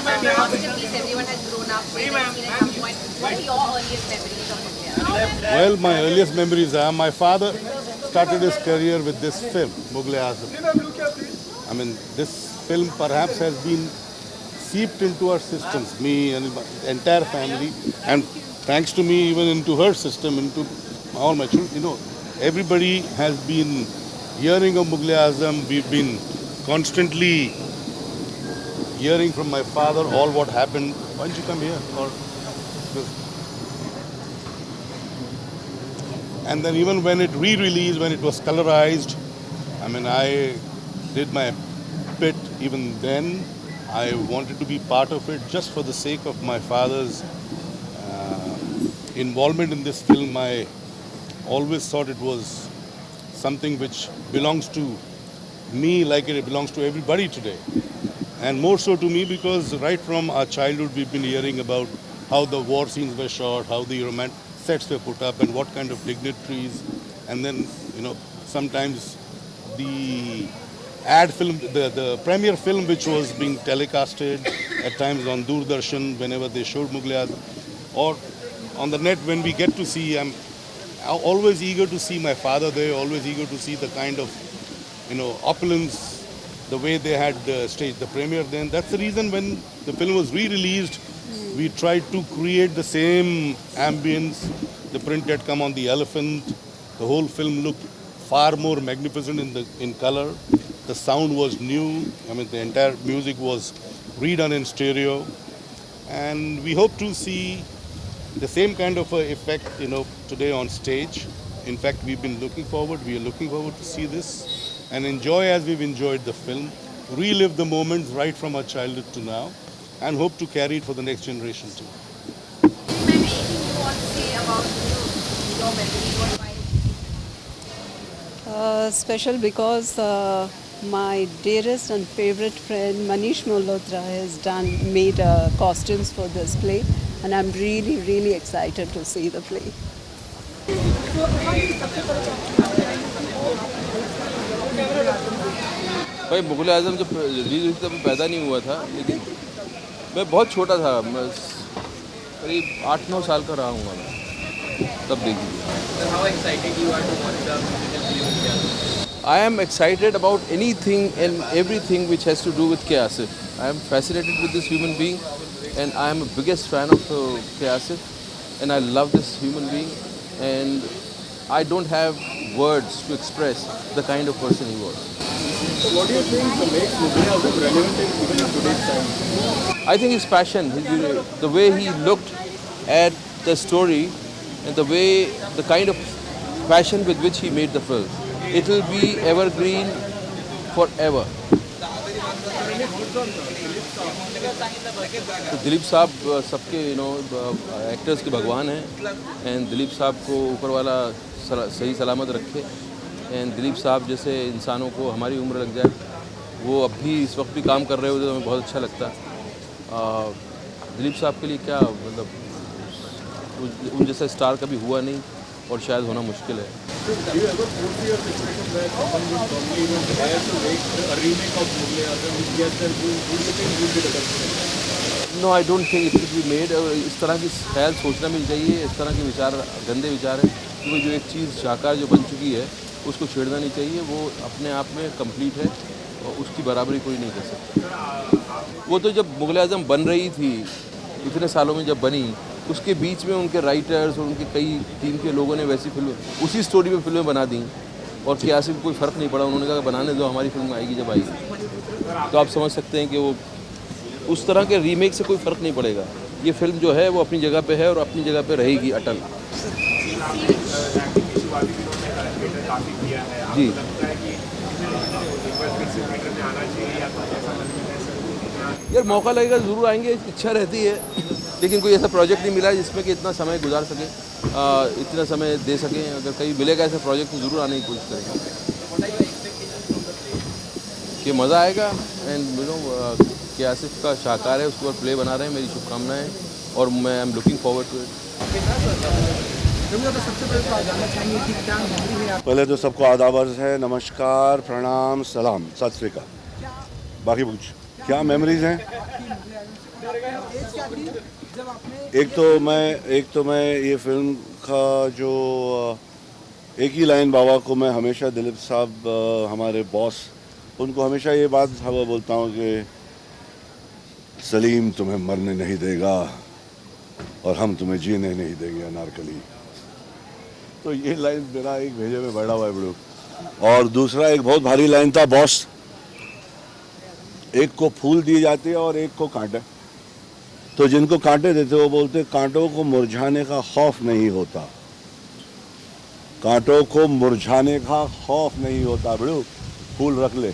massive piece. Everyone has grown up with and seen at some point. What are your earliest memories of Mughal? Well, my earliest memories are my father started his career with this film, Mughal-e-Azam. I mean, this film perhaps has been seeped into our systems, me and the entire family, and thanks to me, even into her system, into all my children. Everybody has been hearing of Mughal-e-Azam. We've been constantly hearing from my father all what happened. Why don't you come here? And then even when it re-released, when it was colorized, I mean, I did my bit even then. I wanted to be part of it just for the sake of my father's involvement in this film. I always thought it was something which belongs to me like it belongs to everybody today. And more so to me because right from our childhood we've been hearing about how the war scenes were shot, how the romantic sets were put up and what kind of dignitaries. And then, sometimes the ad film, the premiere film which was being telecasted at times on Doordarshan whenever they showed Mughal-e-Azam, or on the net when we get to see, I'm always eager to see my father there, always eager to see the kind of, opulence, the way they had staged the premiere then. That's the reason when the film was re-released, we tried to create the same ambience. The print had come on the elephant. The whole film looked far more magnificent in color. The sound was new. I mean, the entire music was redone in stereo. And we hope to see the same kind of effect, today on stage. In fact, we are looking forward to see this and enjoy as we've enjoyed the film, relive the moments right from our childhood to now, and hope to carry it for the next generation too. Anything you want to say about your memories or why? Special because my dearest and favorite friend Manish Malhotra has made costumes for this play, and I'm really, really excited to see the play. भाई मुग़ल आज़म जब release हुई तब मैं पैदा नहीं हुआ था, लेकिन मैं बहुत छोटा था, मैं करीब 8-9 साल का रहा हूँ मैं तब देखी थी। I am excited about anything and everything which has to do with K. Asif. I am fascinated with this human being, and I am a biggest fan of K. Asif, and I love this human being, and I don't have words to express the kind of person he was. So what do you think makes Mughal Azam relevant even in today's time? I think his passion, the way he looked at the story, and the kind of passion with which he made the film. It will be evergreen forever. तो दिलीप साहब सबके actors के भगवान हैं, and Dilip साहब को ऊपर वाला सही सलामत रखे, एंड दिलीप साहब जैसे इंसानों को हमारी उम्र लग जाए, वो अब भी इस वक्त भी काम कर रहे होते तो हमें बहुत अच्छा लगता। दिलीप साहब के लिए क्या मतलब, उन जैसा स्टार कभी हुआ नहीं और शायद होना मुश्किल है। No, I don't think it should be made. इस तरह की ख्याल सोचना भी नहीं चाहिए, इस तरह के विचार गंदे विचार हैं, क्योंकि जो एक चीज़ शाहकार जो बन चुकी है उसको छेड़ना नहीं चाहिए। वो अपने आप में कंप्लीट है और उसकी बराबरी कोई नहीं कर सकता। वो तो जब मुग़ल आज़म बन रही थी, इतने सालों में जब बनी, उसके बीच में उनके राइटर्स और उनके कई टीम के लोगों ने वैसी फिल्म उसी स्टोरी में फिल्में बना दी, और के आसिफ कोई फ़र्क नहीं पड़ा। उन्होंने कहा बनाने दो, हमारी फिल्म आएगी जब आएगी। तो आप समझ सकते हैं कि वो उस तरह के रीमेक से कोई फ़र्क नहीं पड़ेगा। ये फिल्म जो है वो अपनी जगह पे है और अपनी जगह पे रहेगी अटल। जी, यार मौका लगेगा ज़रूर आएंगे, इच्छा रहती है, लेकिन कोई ऐसा प्रोजेक्ट नहीं मिला है जिसमें कि इतना समय गुजार सकें, इतना समय दे सकें। अगर कहीं मिलेगा ऐसा प्रोजेक्ट तो ज़रूर आने की कोशिश करेंगे कि मज़ा आएगा। एंड के आसिफ का शाहकार है, उसके ऊपर प्ले बना रहे हैं, मेरी शुभकामनाएं, और मैं I am looking forward to it. पहले तो सबको आदाब अर्ज़ है, नमस्कार, प्रणाम, सलाम, सत श्री अकाल। बाकी पूछ क्या मेमोरीज हैं? एक तो मैं ये फिल्म का जो एक ही लाइन बाबा को मैं हमेशा दिलीप साहब हमारे बॉस उनको हमेशा ये बात बोलता हूँ कि सलीम तुम्हें मरने नहीं देगा और हम तुम्हें जीने नहीं देंगे अनारकली। तो ये लाइन मेरा एक भेजे में बैठा हुआ है बड़ू। और दूसरा एक बहुत भारी लाइन था बॉस, एक को फूल दिए जाते हैं और एक को कांटे। तो जिनको कांटे देते वो बोलते कांटों को मुरझाने का खौफ नहीं होता, कांटों को मुरझाने का खौफ नहीं होता बड़ू, फूल रख ले।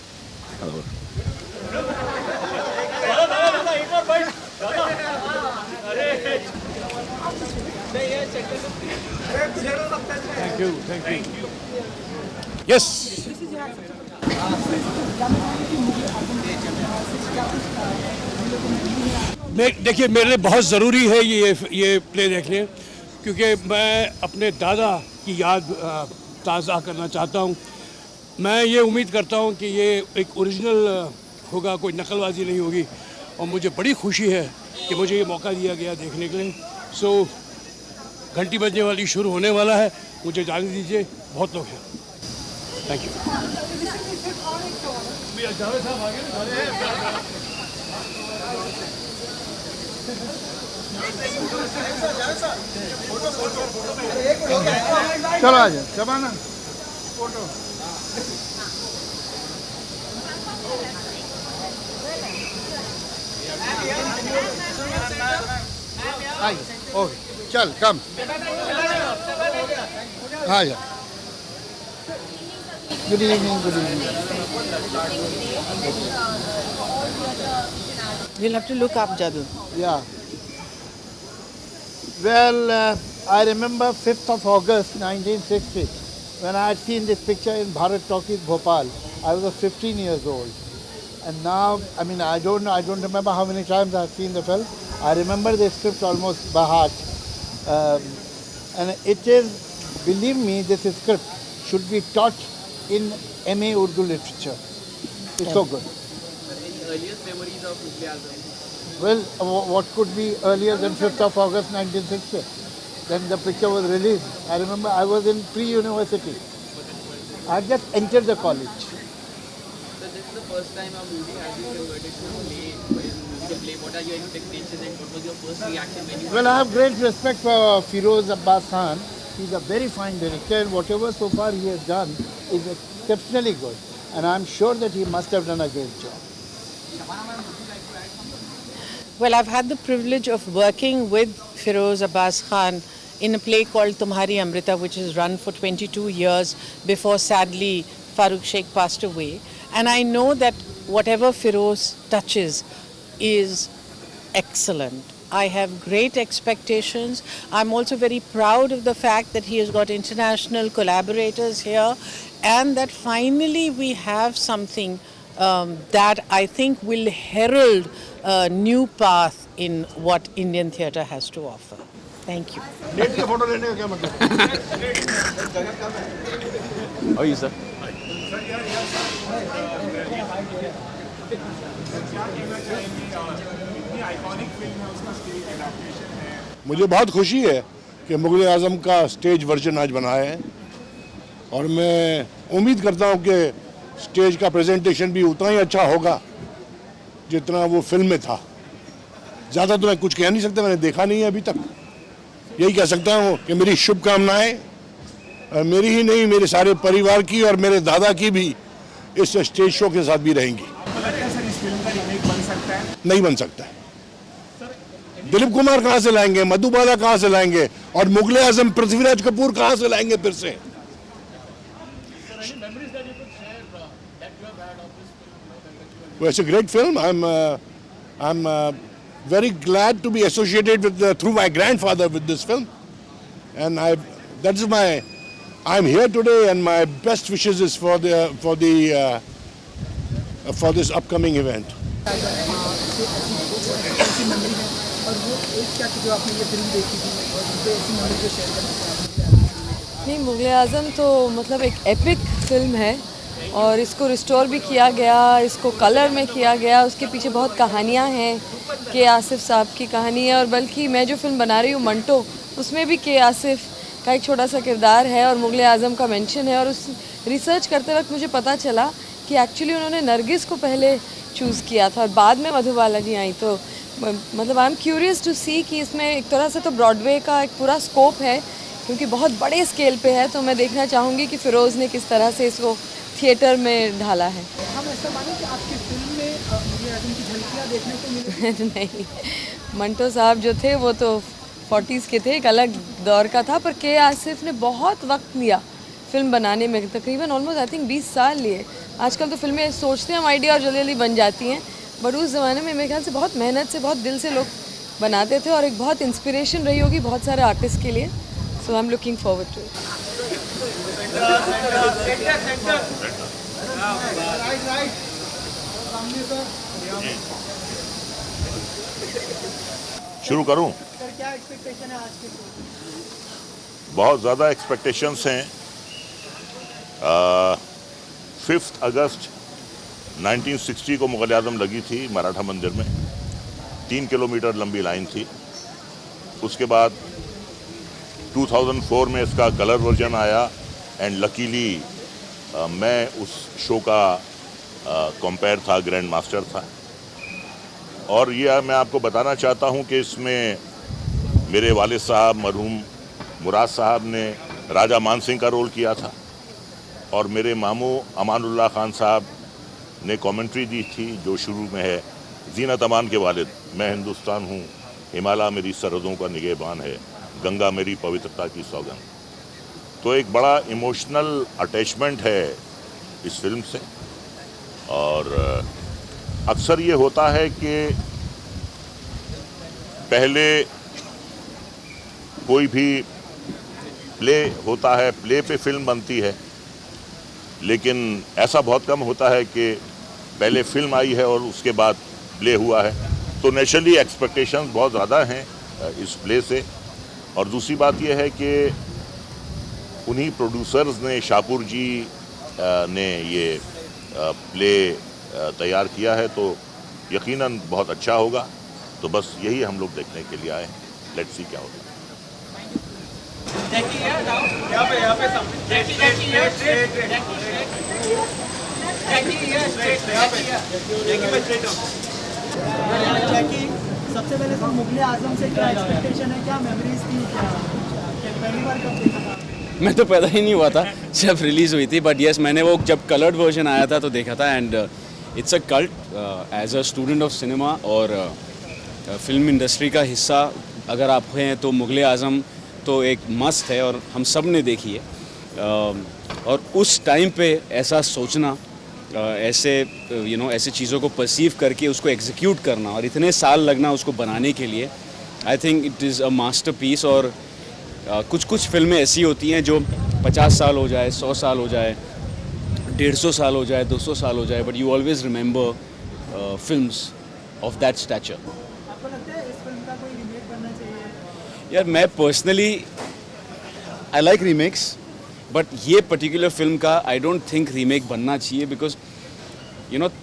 Thank you. Yes. देखिए मेरे लिए बहुत ज़रूरी है ये प्ले देखने, क्योंकि मैं अपने दादा की याद ताज़ा करना चाहता हूँ। मैं ये उम्मीद करता हूँ कि ये एक ओरिजिनल होगा, कोई नकलबाजी नहीं होगी, और मुझे बड़ी खुशी है कि मुझे ये मौका दिया गया देखने के लिए। सो घंटी बजने वाली शुरू होने वाला है, मुझे जाने दीजिए, बहुत लोग हैं। Thank you. चलो आ जाओ, जमाना फोटो। ओके चल कम आ जा। Good evening, good evening. You'll have to look up, Jadu. Yeah. Well, I remember 5th of August 1960 when I had seen this picture in Bharat Talkies, Bhopal. I was 15 years old. And now, I mean, I don't remember how many times I've seen the film. I remember the script almost by heart. And it is, believe me, this script should be taught in MA Urdu literature. It's so good. Earliest memories of Mughal Azam? Well, what could be earlier than 5th of August 1960? Then the picture was released. I remember I was in pre-university. I just entered the college. So this is the first time a movie has been converted to a play, musical play. What are your expectations and what was your first reaction when you... Well, I have great respect for Feroz Abbas Khan. He's a very fine director, and whatever so far he has done is exceptionally good. And I'm sure that he must have done a great job. Well, I've had the privilege of working with Feroz Abbas Khan in a play called Tumhari Amrita, which has run for 22 years before, sadly, Farooq Sheikh passed away. And I know that whatever Feroz touches is excellent. I have great expectations. I'm also very proud of the fact that he has got international collaborators here, and that finally we have something that I think will herald a new path in what Indian theatre has to offer. Thank you. How are you, sir? मुझे बहुत खुशी है कि मुग़ल आज़म का stage version आज बनाया है, और मैं उम्मीद करता हूं कि स्टेज का प्रेजेंटेशन भी उतना ही अच्छा होगा जितना वो फिल्म में था। ज़्यादा तो मैं कुछ कह नहीं सकता, मैंने देखा नहीं है अभी तक। यही कह सकता हूं कि मेरी शुभकामनाएं मेरी ही नहीं, मेरे सारे परिवार की और मेरे दादा की भी इस स्टेज शो के साथ भी रहेंगी। नहीं बन सकता है। दिलीप कुमार कहां से लाएंगे, मधुबाला कहां से लाएंगे, और मुग़ल आज़म पृथ्वीराज कपूर कहां से लाएंगे फिर से? Well, it's a great film. I'm very glad to be associated with through my grandfather with this film, and I'm here today, and my best wishes is for this upcoming event. नहीं, मुग़ल आज़म तो मतलब एक epic film है, और इसको restore भी किया गया, इसको कलर में किया गया। उसके पीछे बहुत कहानियाँ हैं। के आसिफ साहब की कहानी है, और बल्कि मैं जो फिल्म बना रही हूँ मंटो, उसमें भी के आसिफ का एक छोटा सा किरदार है और मुग़ल आज़म का मेंशन है। और उस रिसर्च करते वक्त मुझे पता चला कि एक्चुअली उन्होंने नरगिस को पहले चूज़ किया था और बाद में मधुबाला जी आई। तो मतलब आई एम क्यूरियस टू सी कि इसमें एक तरह से तो ब्रॉडवे का एक पूरा स्कोप है, क्योंकि बहुत बड़े स्केल पे है। तो मैं देखना चाहूँगी कि फ़िरोज़ ने किस तरह से इसको थिएटर में ढाला है। हम ऐसा माने कि आपकी फिल्म में मुझे आज़म की झलकियाँ देखने को मिली? नहीं, मंटो साहब जो थे वो तो 40s के थे, एक अलग दौर का था। पर के आसिफ ने बहुत वक्त लिया फिल्म बनाने में, तकरीबन ऑलमोस्ट आई थिंक 20 साल लिए। आजकल तो फिल्में सोचते हैं हम आइडिया और जल्दी जल्दी बन जाती हैं, बट उस ज़माने में मेरे ख्याल से बहुत मेहनत से, बहुत दिल से लोग बनाते थे और एक बहुत इंस्पिरेशन रही होगी बहुत सारे आर्टिस्ट के लिए। So I am looking forward to it. शुरू करूं? सर क्या एक्सपेक्टेशन है आज के? बहुत ज़्यादा एक्सपेक्टेशंस हैं। 5 अगस्त 1960 को मुग़ल आज़म लगी थी मराठा मंदिर में। 3 किलोमीटर लंबी लाइन थी। उसके बाद 2004 में इसका कलर वर्जन आया एंड लकीली मैं उस शो का कंपेयर था, ग्रैंड मास्टर था। और ये मैं आपको बताना चाहता हूँ कि इसमें मेरे वालिद साहब मरहूम मुराद साहब ने राजा मान सिंह का रोल किया था और मेरे मामू अमानुल्लाह खान साहब ने कमेंट्री दी थी जो शुरू में है, जीनत अमान के वालिद, मैं हिंदुस्तान हूँ, हिमालय मेरी सरहदों का निगहबान है, गंगा मेरी पवित्रता की सौगंध। तो एक बड़ा इमोशनल अटैचमेंट है इस फिल्म से। और अक्सर ये होता है कि पहले कोई भी प्ले होता है, प्ले पे फिल्म बनती है, लेकिन ऐसा बहुत कम होता है कि पहले फिल्म आई है और उसके बाद प्ले हुआ है। तो नेचुरली एक्सपेक्टेशंस बहुत ज़्यादा हैं इस प्ले से। और दूसरी बात यह है कि उन्हीं प्रोड्यूसर्स ने, शाहपुर जी ने ये प्ले तैयार किया है, तो यकीनन बहुत अच्छा होगा। तो बस यही हम लोग देखने के लिए आए हैं। लेट्स सी क्या होगा। जैकी, सबसे पहले तो मुग़ल आज़म से क्या एक्सपेक्टेशन है, क्या मेमोरीज थी, क्या पहली बार कब देखा था? मैं तो पैदा ही नहीं हुआ था जब रिलीज़ हुई थी, बट यस मैंने वो जब कलर्ड वर्जन आया था तो देखा था। And it's a cult as a student of cinema और फिल्म इंडस्ट्री का हिस्सा अगर आप हैं तो मुग़ल आज़म तो एक मस्त है और हम सब ने देखी है। और उस टाइम पे ऐसा सोचना, ऐसे ऐसे चीज़ों को परसीव करके उसको एग्जीक्यूट करना और इतने साल लगना उसको बनाने के लिए, I think it is a masterpiece. और कुछ फिल्में ऐसी होती हैं जो 50 साल हो जाए, 100 साल हो जाए, 150 साल हो जाए, 200 साल हो जाए, but you always remember films of that stature. आपको लगता है इस फिल्म का कोई रीमेक बनना चाहिए? यार मैं personally I like remakes, but ये पर्टिकुलर फिल्म का आई डोंट थिंक रीमेक बनना चाहिए, बिकॉज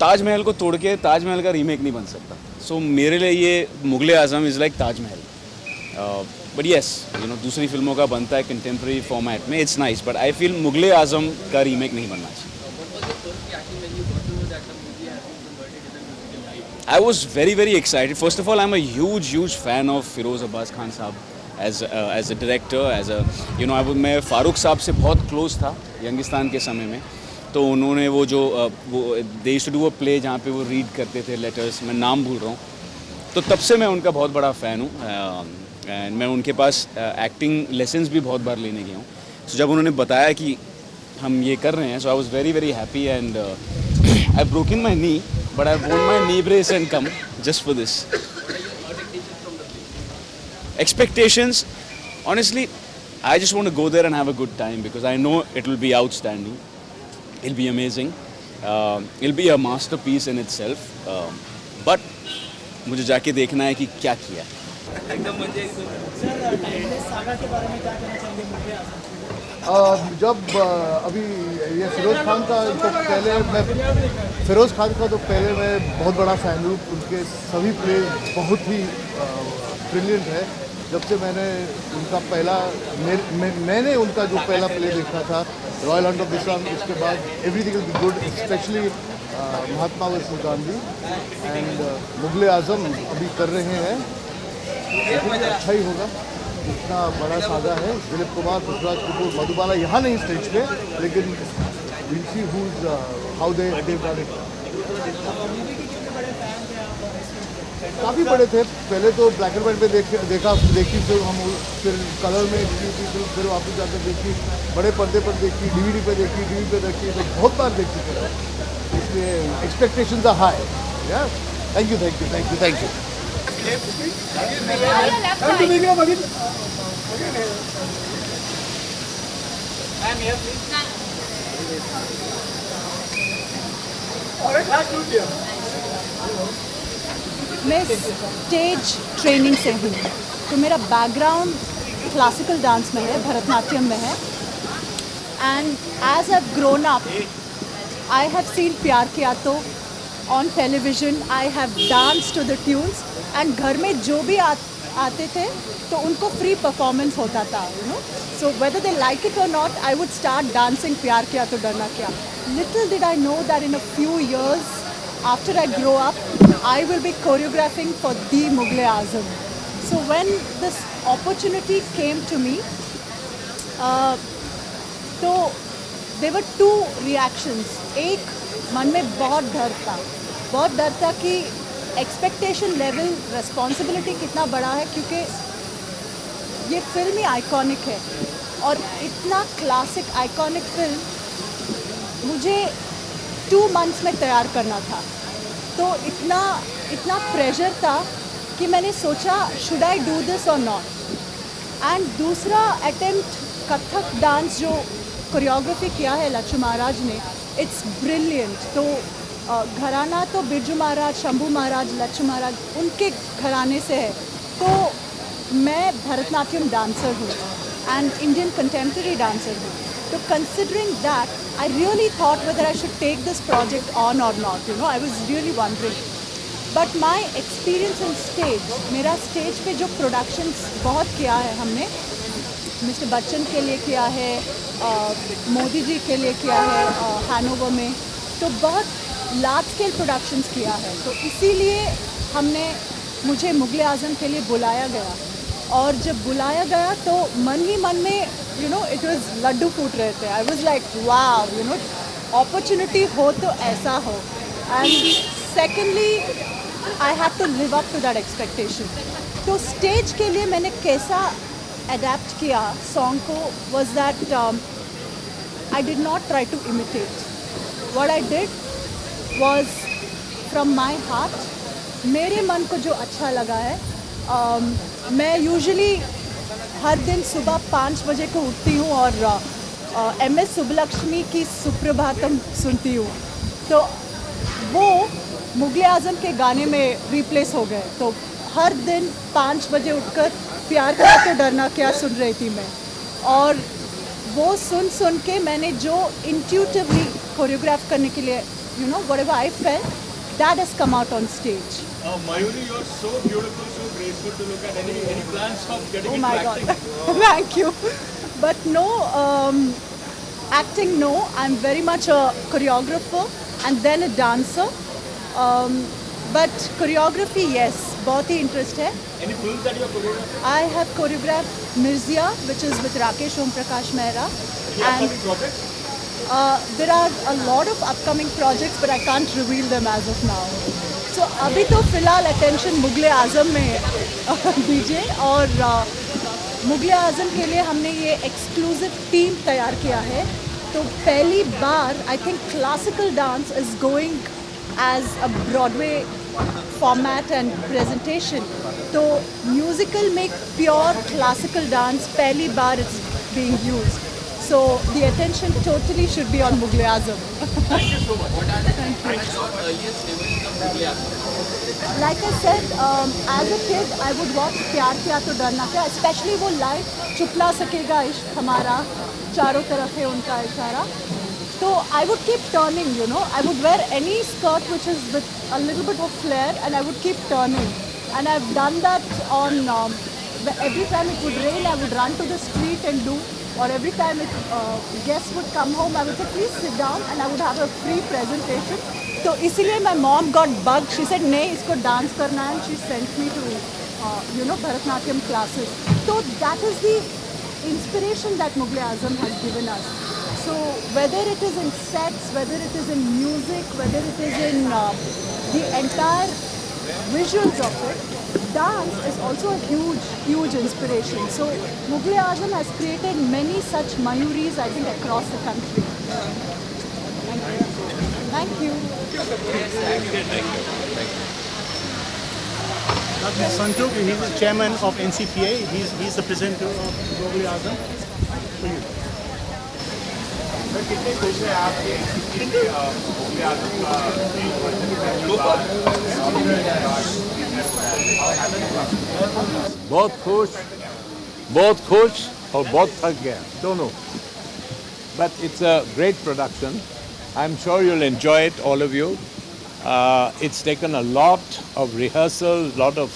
ताजमहल को तोड़ के ताजमहल का रीमेक नहीं बन सकता। सो मेरे लिए ये Mughal Azam is like Taj Mahal. But yes दूसरी फिल्मों का बनता है कंटेम्प्रेरी फॉर्मेट में, it's nice, but I feel Mughal Azam का रीमेक नहीं बनना चाहिए। I was very excited. First of all, I'm a huge fan of Feroz Abbas Khan साहब as a director, as a मैं फारूक साहब से बहुत क्लोज था यंगिस्तान के समय में। तो उन्होंने वो they used to do a play जहाँ पे वो रीड करते थे लेटर्स, मैं नाम भूल रहा हूँ। तो तब से मैं उनका बहुत बड़ा फ़ैन हूँ एंड मैं उनके पास एक्टिंग लेसन्स भी बहुत बार लेने गया हूँ। तो जब उन्होंने बताया कि हम ये कर रहे हैं, so I was very happy and I've broken my knee, but I've worn my knee brace and come just for this. Expectations, honestly, I just want to go there and have a good time because I know it will be outstanding. It'll be amazing. It'll be a masterpiece in itself. But मुझे जाके देखना है कि क्या किया है। Sir, timeless saga के बारे में क्या कहना चाहेंगे मुग़ल आज़म? जब अभी ये फिरोज़ खान का तो पहले मैं फिरोज़ खान का तो पहले मैं बहुत बड़ा फ़ैन हूँ, उनके सभी प्ले बहुत ही ब्रिलियंट है। जब से मैंने उनका पहला मैंने उनका जो पहला प्ले देखा था रॉयल हंट ऑफ विश्राम, उसके बाद everything is good, specially Mahatma Vaishno Gandhi and Mughal e Azam अभी कर रहे हैं, अच्छा ही होगा। इतना बड़ा सादा है, दिलीप कुमार, पृथ्वीराज कपूर, मधुबाला यहाँ नहीं स्टेज पे, लेकिन will see who's how they done it. काफ़ी बड़े थे पहले तो, ब्लैक एंड वाइट में देखी फिर हम फिर कलर में की थी, फिर वापस जाकर देखी, बड़े पर्दे पर देखी, डीवीडी पे देखी, टीवी पे देखी, तो बहुत बार देख चुके हैं, इसलिए एक्सपेक्टेशंस आर हाई। या thank you thank you thank you thank you. मैं स्टेज ट्रेनिंग से हूँ, तो मेरा बैकग्राउंड क्लासिकल डांस में है, भरतनाट्यम में है। And as I grown up I have seen प्यार किया तो on television, I have dance to the tunes, and घर में जो भी आते थे तो उनको फ्री परफॉर्मेंस होता था, you know. So whether they like it और not, I would start dancing प्यार किया तो डरना क्या। Little did I know that in a few years after I grow up, I will be choreographing for the Mughal Azam. So when this opportunity came to me, तो there were two reactions. एक, मन में बहुत डर था कि expectation level, responsibility कितना बड़ा है, क्योंकि ये फिल्म ही आइकॉनिक है और इतना क्लासिक आइकॉनिक फिल्म मुझे 2 months में तैयार करना था। तो इतना प्रेशर था कि मैंने सोचा शुड आई डू दिस और नॉट। एंड दूसरा अटेम्प्ट कथक डांस जो कोरियोग्राफी किया है लक्ष्मण महाराज ने, इट्स ब्रिलियंट। तो घराना तो बिरजू महाराज, शंभू महाराज, लक्ष्मण महाराज उनके घराने से है। तो मैं भरतनाट्यम डांसर हूँ एंड इंडियन कंटेम्प्रेरी डांसर हूँ। So considering that, I really thought whether I should take this project on or not, you know, I was really wondering. But my experience on stage, मेरा stage पे जो productions बहुत किया है हमने, mister Bachchan के लिए किया है, मोदी जी के लिए किया है हैनोवर में, तो बहुत लार्ज स्केल प्रोडक्शंस किया है। तो इसीलिए मुझे मुगले आज़म के लिए बुलाया गया, और जब बुलाया गया तो मन ही मन में यू नो इट वाज लड्डू फूट रहे थे। I was like wow, you know opportunity हो तो ऐसा हो। And secondly I have to live up to that expectation. तो स्टेज के लिए मैंने कैसा अडेप्ट किया सॉन्ग को was that I did not try to imitate, what I did was from my heart. मेरे मन को जो अच्छा लगा है, मैं यूजुअली हर दिन सुबह 5 बजे को उठती हूँ और MS सुब्बलक्ष्मी की सुप्रभातम सुनती हूँ, तो वो मुगले आज़म के गाने में रिप्लेस हो गए। तो हर दिन 5 बजे उठकर प्यार करा तो डरना क्या सुन रही थी मैं, और वो सुन के मैंने जो इंट्यूटिवली कोरियोग्राफ करने के लिए you know whatever I felt, that has come out on stage. Mayuri, you are so beautiful, so graceful to look at. Any plans of getting into acting? Oh my God, thank you. But no, acting no. I'm very much a choreographer and then a dancer. But choreography, yes, बहुत ही interest है. Any films that you have choreographed? I have choreographed Mirzia, which is with Rakesh Om Prakash Mehra. Any upcoming projects? There are a lot of upcoming projects, but I can't reveal them as of now. So अभी तो फ़िलहाल attention Mughal e आज़म में दीजिए, और मुगले आज़म के लिए हमने ये एक्सक्लूसिव टीम तैयार किया है। तो पहली बार I think classical dance is going as a Broadway format and presentation. तो म्यूज़िकल में प्योर क्लासिकल डांस पहली बार it's being used. So the attention totally should be on Mughal Azam. Thank you so much. What are your earliest memories of Mughal Azam? Like I said, as a kid, I would watch प्यार किया तो डरना क्या, especially वो live चुप ना सकेगा इश्क हमारा, चारों तरफ है उनका इशारा. So I would keep turning, you know. I would wear any skirt which is with a little bit of flare, and I would keep turning. And I've done that on every time it would rain, I would run to the street and do. Or every time guests would come home, I would say, please sit down, and I would have a free presentation. So इसीलिए my mom got bugged. She said, नहीं इसको dance करना है, and she sent me to Bharatnatyam classes. So that is the inspiration that Mughal-e-Azam has given us. So whether it is in sets, whether it is in music, whether it is in the entire visuals of it, dance is also a huge, huge inspiration. So Mughal-e-Azam has created many such Mayuris, I think, across the country. Thank you. Dr. Santuk, he's the chairman of NCPA. He's the president of Mughal-e-Azam. For you. कितने खुश हैं आप बहुत खुश और बहुत थक गया दोनों. But it's a great production. I'm sure you'll enjoy it, all of you. It's taken a lot of rehearsal, lot of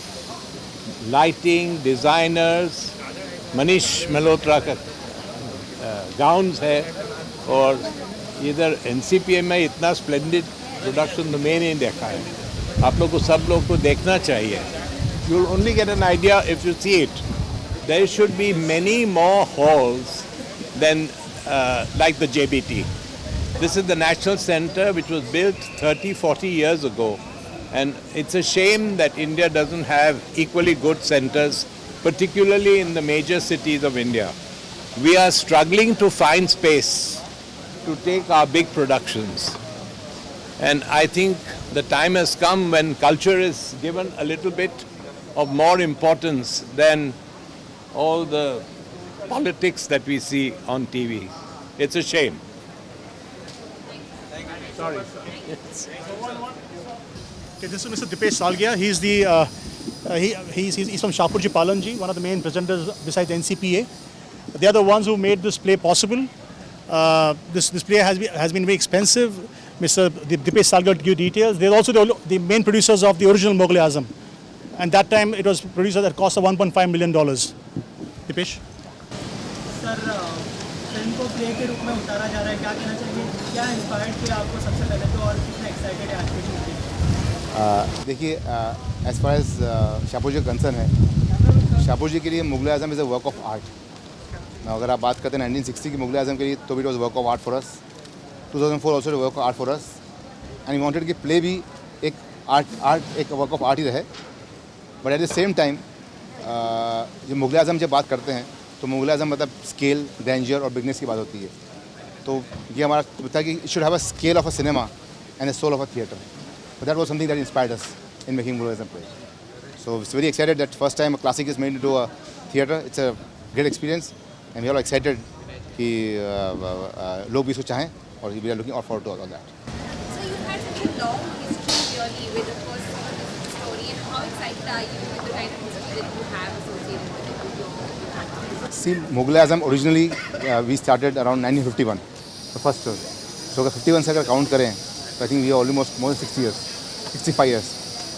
lighting, designers. Manish Malhotra का gowns है और इधर NCPA में इतना splendid production तो मैंने नहीं देखा है. आप लोग को सब लोग को देखना चाहिए. You'll only get an idea if you see it. There should be many more halls than like the JBT. This is the National Center which was built 30-40 years ago, and it's a shame that India doesn't have equally good centers, particularly in the major cities of India. We are struggling to find space to take our big productions, and I think the time has come when culture is given a little bit of more importance than all the politics that we see on TV. It's a shame. Sorry. Yes. Okay, this is Mr. Dipesh Salgia. He's from Shahpurji Palanji, one of the main presenters besides NCPA. They are the ones who made this play possible. This play has been very expensive. Mr. Dipesh Salgia to give details. They're also the main producers of the original Mughal-e-Azam. And that time it was produced at a cost of $1.5 million. Dipesh? Sir film को play के रूप में उतारा जा रहा है, क्या कहना चाहिए, क्या इंस्पायर्ड किया आपको सबसे पहले तो, और कितना एक्साइटेड है आज के शूट के? देखिए, एज फार एज शाहपुर जी कंसर्न है, शाहपुर जी के लिए Mughal-e-Azam is a work of art. अगर आप बात करते हैं 1960 की मुग़ल-ए-आज़म के लिए, तो it was work of art for us. 2004 also work of art for us, and we wanted कि प्ले भी एक वर्क ऑफ आर्ट ही रहे. But at the same time जब मुग़ल-ए-आज़म जब बात करते हैं तो मुग़ल-ए-आज़म मतलब स्केल, ग्रैंडियर और बिगनेस की बात होती है. तो ये हमारा था कि it should have a scale of a cinema and a soul of a theatre. But that was something that inspired us in making Mughal-e-Azam play. So it's very excited that first time a classic is made into a theatre. It's a great experience, and we are all excited कि लोग भी इसको चाहें, और we are looking forward to all that. So you've had such a long history really with the first story, and how excited are you with the kind of history that you have associated with it? See, Mughal-e-Azam originally we started around 1951, the first story. So अगर 51 से अगर count करें, तो I think we are almost more than 60 years, 65 years.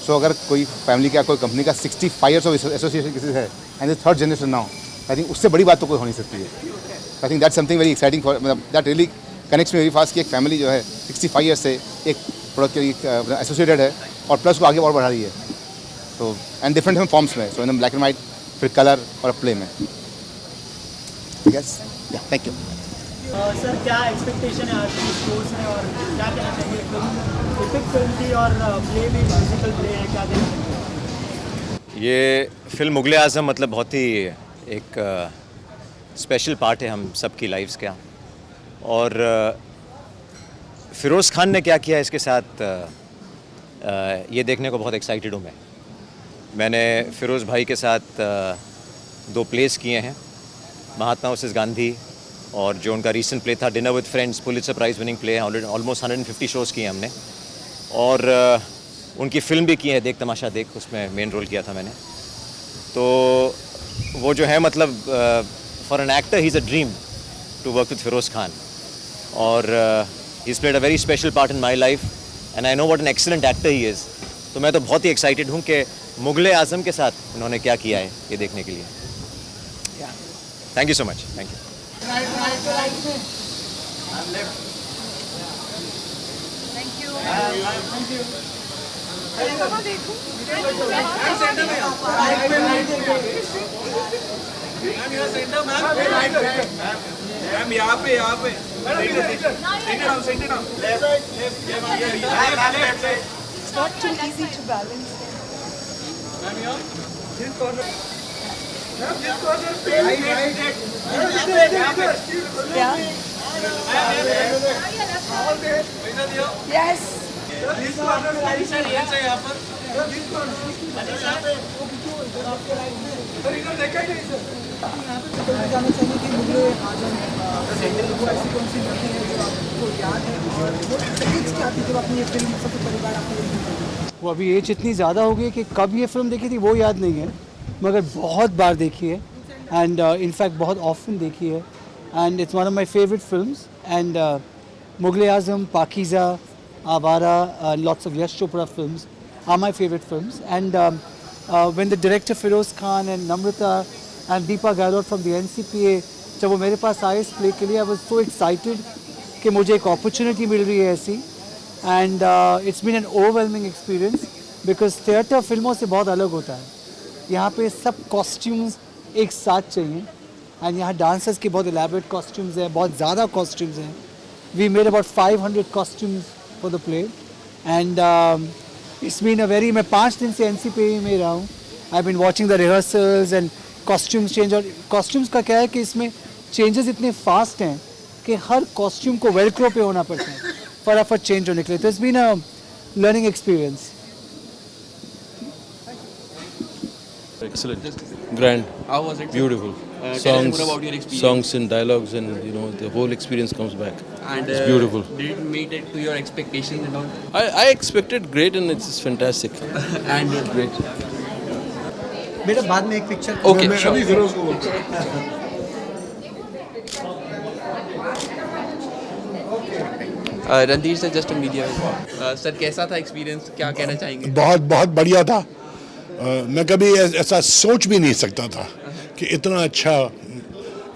So अगर कोई family का, कोई company का 65 years of association किसी है, and the third generation now, I think उससे बड़ी बात तो कोई हो नहीं सकती है. I think that's something very exciting for, that really connects me very fast कि एक फैमिली जो है 65 years से एक प्रोडक्ट के लिए एसोसिएटेड है, और प्लस को आगे और बढ़ा रही है. So and different forms में, so in black and white, फिर कलर और प्ले में. Yes, yeah, thank you. Sir क्या एक्सपेक्टेशन है आज की शोज में, और क्या कहना चाहिए, फिल्म एपिक फिल्म थी और प्ले भी म्यूजिकल प्ले है, क्या कहना चाहिए? ये फिल्म मुग़ल-ए-आज़म मतलब बहुत ही एक स्पेशल पार्ट है हम सब की लाइफ्स का, और फ़िरोज़ खान ने क्या किया इसके साथ ये देखने को बहुत एक्साइटेड हूँ. मैंने फ़िरोज़ भाई के साथ 2 प्लेस किए हैं, महात्मा वर्सेस गांधी, और जो उनका रीसेंट प्ले था dinner with friends, Pulitzer prize winning play, almost 150 shows किए हमने, और उनकी फ़िल्म भी की है देख तमाशा देख, उसमें मेन रोल किया था मैंने. तो वो जो है मतलब for an actor he is a dream to work with Feroz Khan. और he's played a very special part in my life and I know what an excellent actor he is. तो मैं तो बहुत ही excited हूँ कि मुगले आज़म के साथ उन्होंने क्या किया है ये देखने के लिए. Yeah. Thank you so much. Thank you. Ma'am यहाँ पे It's not too easy to balance. Yeah. Yes. जाना चाहिए कि मुगले आजम वो ऐसी कौन सी मूवी है जो आपको याद है और वो एक्सपीरियंस क्या थी जब आपने ये फिल्म सबसे परिवार आपने देखी? वो अभी एज इतनी ज़्यादा हो गई कि कब ये फिल्म देखी थी वो याद नहीं है, मगर बहुत बार देखी है एंड इनफैक्ट बहुत ऑफन देखी है and it's one of my favourite films and Mughal e Azam, Pakeezah, Awara, lots of Yash Chopra films are my favorite films. And when the director Feroz Khan and Namrata and Deepa Gailot from the NCPA, जब वो मेरे पास आए इस play के लिए, I was so excited कि मुझे एक opportunity मिल रही है ऐसी. And it's been an overwhelming experience because theatre फिल्मों से बहुत अलग होता है. यहाँ पे सब costumes एक साथ चाहिए and यहाँ dancers के बहुत elaborate costumes हैं, बहुत ज़्यादा costumes हैं. We made about 500 costumes for the play and it's been a very, मैं 5 दिन से NCPA में रहा हूँ. I've been watching the rehearsals and costumes change. और costumes का क्या है कि इसमें changes इतने fast हैं कि हर costume को velcro पे होना पड़ता है फटाफट change होने के लिए. तो it's been a learning experience. Excellent, grand. How was it? Beautiful. Tell us more about your experience. Songs and dialogues, and you know the whole experience comes back. And It's beautiful. Did it meet it to your expectations and all? I expected great, and it's fantastic. And great. बेटा बाद में एक picture. Okay, sure. अभी फिरोज को Randhir sir, just media. Sir कैसा था experience, क्या कहना चाहेंगे? बहुत बहुत बढ़िया था. मैं कभी ऐसा सोच भी नहीं सकता था कि इतना अच्छा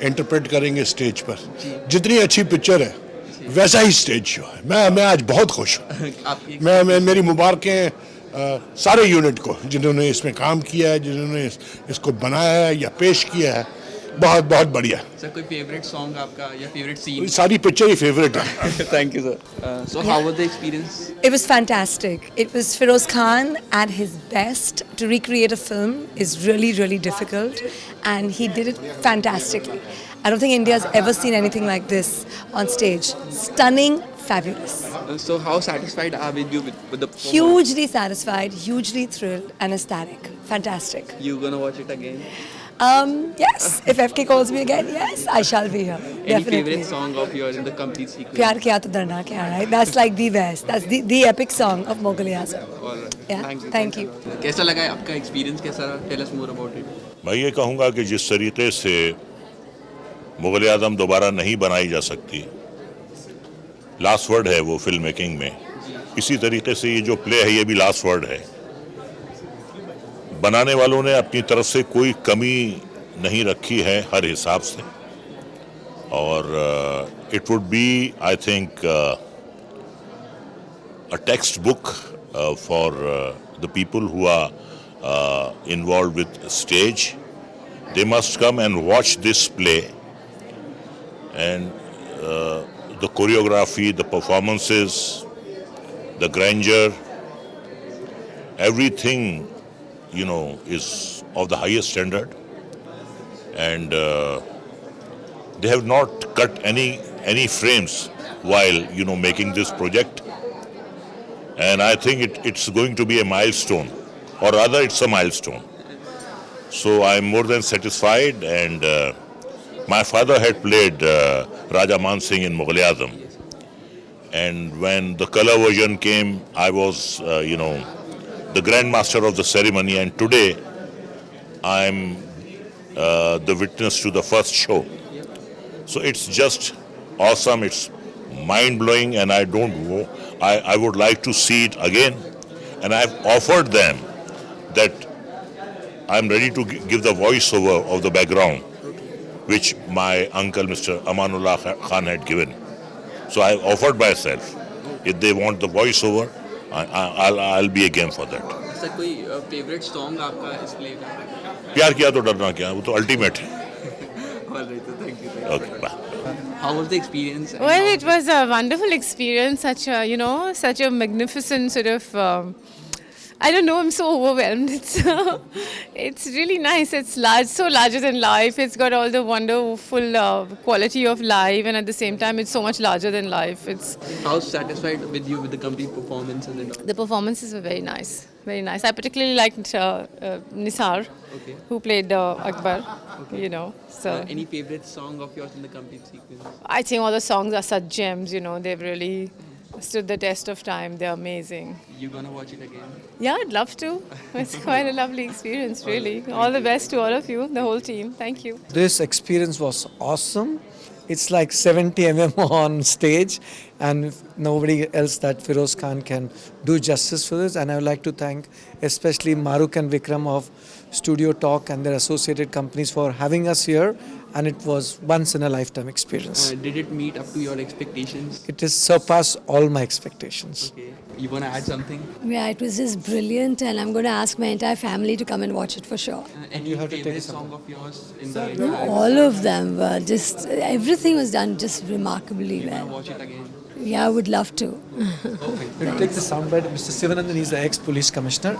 इंटरप्रेट करेंगे स्टेज पर. जितनी अच्छी पिक्चर है वैसा ही स्टेज शो है. मैं आज बहुत खुश हूँ. मैं मेरी मुबारकें सारे यूनिट को जिन्होंने इसमें काम किया है, जिन्होंने इसको बनाया है या पेश किया है. बहुत बहुत बढ़िया. सर कोई फेवरेट सॉन्ग आपका या फेवरेट सीन? सारी पिक्चर ही फेवरेट है. Thank you, sir. So how was the experience? It was fantastic. It was Feroz Khan at his best. To recreate a film is really, really difficult, and he did it fantastically. I don't think India's ever seen anything like this on stage. Stunning, fabulous. So how satisfied are you with the performance? Hugely satisfied, hugely thrilled, and ecstatic. Fantastic. You gonna watch it again? Yes. If FK calls me again, yes, I shall be here. Any Definitely. favorite song of yours in the complete sequence? प्यार किया तो डरना क्या, right? That's like the best. That's the epic song of Mughal e Azam. All right. Yeah. Thank you. कैसा लगा है आपका experience, कैसा रहा? Tell us more about it. मैं ये कहूँगा कि जिस तरीके से मुग़ल आज़म दोबारा नहीं बनाई जा सकती, लास्ट वर्ड है वो फिल्म मेकिंग में, इसी तरीके से ये जो प्ले है ये भी लास्ट वर्ड है. बनाने वालों ने अपनी तरफ से कोई कमी नहीं रखी है हर हिसाब से. और it would be I think a textbook for the people who are involve with stage. They must come and watch this play and the choreography, the performances, the grandeur, everything, you know, is of the highest standard. And they have not cut any frames while, you know, making this project. And I think it's going to be a milestone, or rather it's a milestone. So I'm more than satisfied, and my father had played Raja Man Singh in Mughal Azam, and when the color version came, I was, you know, the grand master of the ceremony, and today I'm the witness to the first show. So it's just awesome. It's mind-blowing, and I don't know. I would like to see it again, and I've offered them that I'm ready to give the voiceover of the background, which my uncle, Mr. Amanullah Khan, had given. So I offered myself. If they want the voiceover, I'll be a game for that. Sir कोई favourite song आपका इस play का? प्यार किया तो डरना क्या, वो तो अल्टीमेट है. Alright, thank you. Okay, bye. How was the experience? Well, it was a wonderful experience. Such a magnificent sort of. I don't know. I'm so overwhelmed. It's really nice. It's large, so larger than life. It's got all the wonderful quality of live, and at the same time, it's so much larger than life. How satisfied with you with the complete performance and all? The performances were very nice. Very nice. I particularly liked Nisar, who played Akbar. So Any favorite song of yours in the complete sequence? I think all the songs are such gems. They've really stood the test of time. They're amazing. You gonna watch it again? Yeah, I'd love to. It's quite a lovely experience, really. All the best to all of you, the whole team. Thank you. This experience was awesome. It's like 70 mm on stage, and nobody else that Feroz Khan can do justice for this. And I would like to thank especially Maruk and Vikram of Studio Talk and their associated companies for having us here. And it was once in a lifetime experience. Did it meet up to your expectations? It has surpassed all my expectations. Okay. You wanna add something? Yeah, it was just brilliant, and I'm going to ask my entire family to come and watch it for sure. Any favorite song of yours in the? No, all of them were just, everything was done just remarkably You well. wanna watch it again? Yeah, I would love to. We'll take the soundbite. Mr. Sivanandan is the ex-police commissioner.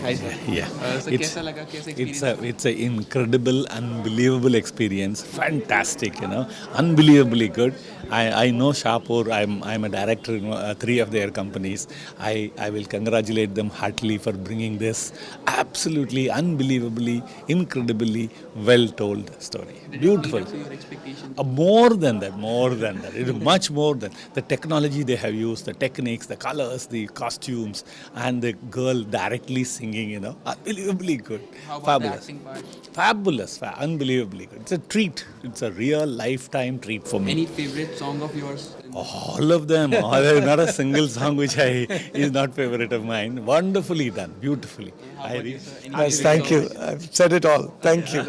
Hi, sir. Yeah. So कैसा लगा? कैसा experience? It's an incredible, unbelievable experience. Fantastic, unbelievably good. I know Shahpur. I'm a director in 3 of their companies. I will congratulate them heartily for bringing this absolutely, unbelievably, incredibly well told story. Beautiful. Did it meet up to your expectations? More than that. It is much more than the technology they have used, the techniques, the colors, the costumes, and the girl directly singing. Unbelievably good. How about Fabulous. the acting part? Fabulous, unbelievably good. It's a treat. It's a real lifetime treat for me. Any favorite song of yours? All of them. There is not a single song which is not favorite of mine. Wonderfully done, beautifully. Yes, thank you. I've said it all. Thank you.